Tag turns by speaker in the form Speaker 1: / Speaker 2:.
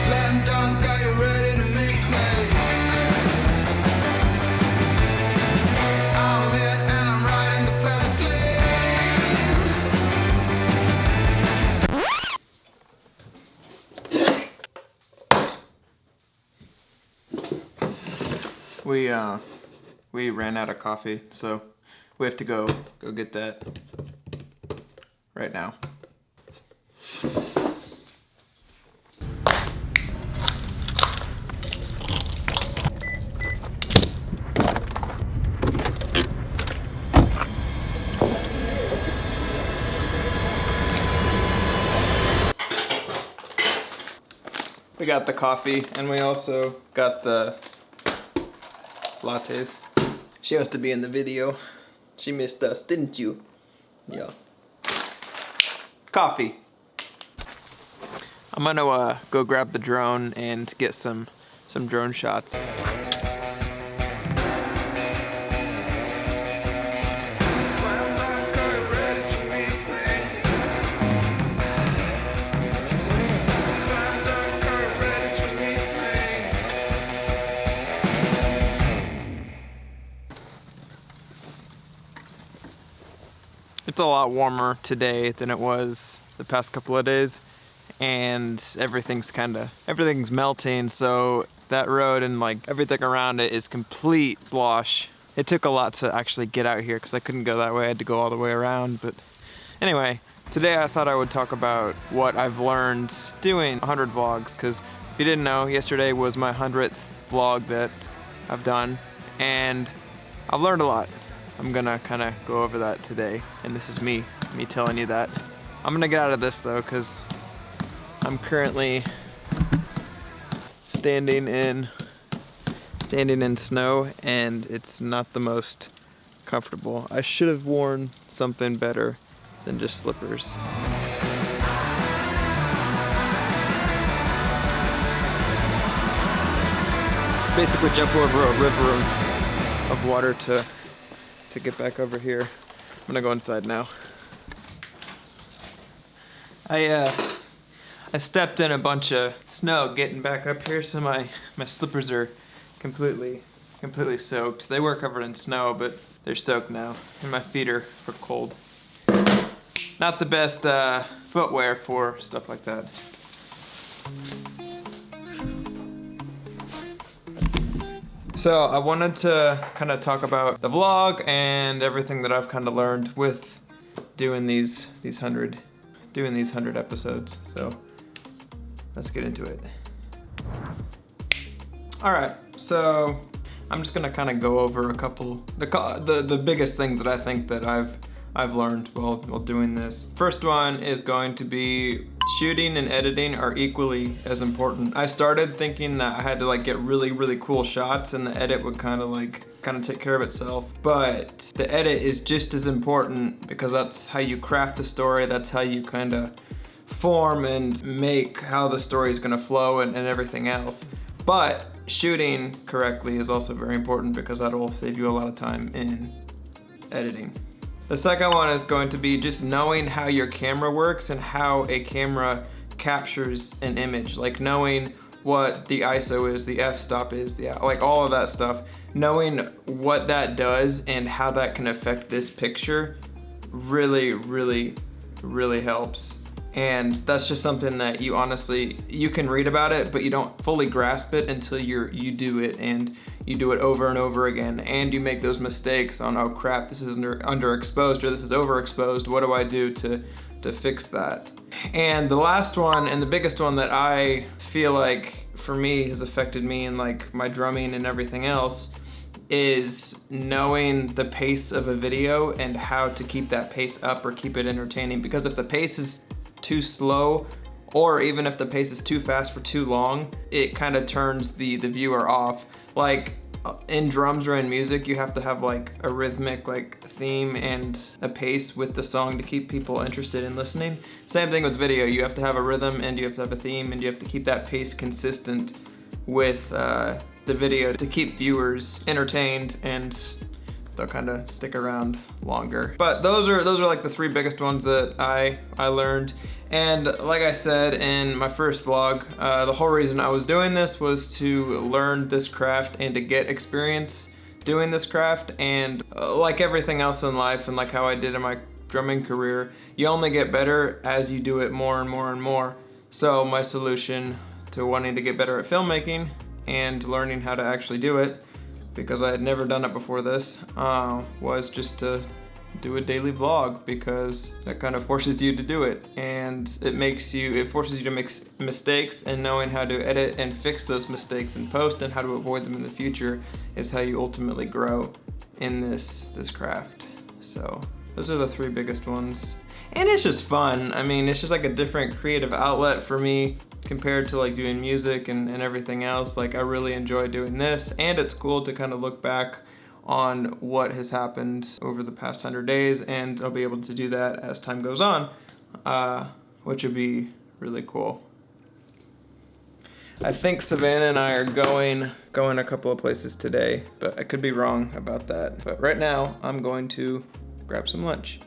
Speaker 1: Slam dunk, are you ready to meet me? I'm lit and I'm riding the fast lane. We ran out of coffee, so we have to go get that right now. We got the coffee and we also got the lattes. She has to be in the video. She missed us, didn't you? Yeah. Coffee. I'm gonna go grab the drone and get some drone shots. It's a lot warmer today than it was the past couple of days, and everything's melting, so that road and like everything around it is complete slosh. It took a lot to actually get out here because I couldn't go that way. I had to go all the way around. But anyway, today I thought I would talk about what I've learned doing 100 vlogs, because if you didn't know, yesterday was my 100th vlog that I've done, and I've learned a lot. I'm gonna kind of go over that today, and this is me telling you that. I'm gonna get out of this though, because I'm currently standing in snow, and it's not the most comfortable. I should have worn something better than just slippers. Basically jump over a river of water to get back over here. I'm gonna go inside now. I stepped in a bunch of snow getting back up here, so my slippers are completely soaked. They were covered in snow, but they're soaked now, and my feet are cold. Not the best footwear for stuff like that. So I wanted to kind of talk about the vlog and everything that I've kind of learned with doing these 100 episodes. So let's get into it. All right, so I'm just gonna kind of go over a couple the biggest things that I think that I've learned while doing this. First one is going to be shooting and editing are equally as important. I started thinking that I had to like get really cool shots and the edit would kind of take care of itself. But the edit is just as important, because that's how you craft the story. That's how you kind of form and make how the story is gonna flow and everything else. But shooting correctly is also very important, because that'll save you a lot of time in editing. The second one is going to be just knowing how your camera works and how a camera captures an image. Like knowing what the ISO is, the f-stop is, like all of that stuff. Knowing what that does and how that can affect this picture really helps. And that's just something that you can read about it, but you don't fully grasp it until you do it, and you do it over and over again, and you make those mistakes on, oh crap, this is underexposed, or this is overexposed. What do I do to fix that? And the last one, and the biggest one that I feel like for me has affected me in like my drumming and everything else, is knowing the pace of a video and how to keep that pace up or keep it entertaining. Because if the pace is too slow, or even if the pace is too fast for too long, it kind of turns the viewer off. Like in drums or in music, you have to have like a rhythmic like theme and a pace with the song to keep people interested in listening. Same thing with video. You have to have a rhythm and you have to have a theme, and you have to keep that pace consistent with the video to keep viewers entertained and they'll kind of stick around longer. But those are like the 3 biggest ones that I learned. And like I said in my first vlog, the whole reason I was doing this was to learn this craft and to get experience doing this craft. And like everything else in life, and like how I did in my drumming career, you only get better as you do it more and more and more. So my solution to wanting to get better at filmmaking and learning how to actually do it, because I had never done it before this, was just to do a daily vlog, because that kind of forces you to do it, and it forces you to make mistakes, and knowing how to edit and fix those mistakes in post and how to avoid them in the future is how you ultimately grow in this craft. So those are the 3 biggest ones. And it's just fun. I mean, it's just like a different creative outlet for me compared to like doing music and everything else. Like, I really enjoy doing this, and it's cool to kind of look back on what has happened over the past 100 days, and I'll be able to do that as time goes on, which would be really cool. I think Savannah and I are going a couple of places today, but I could be wrong about that. But right now, I'm going to grab some lunch.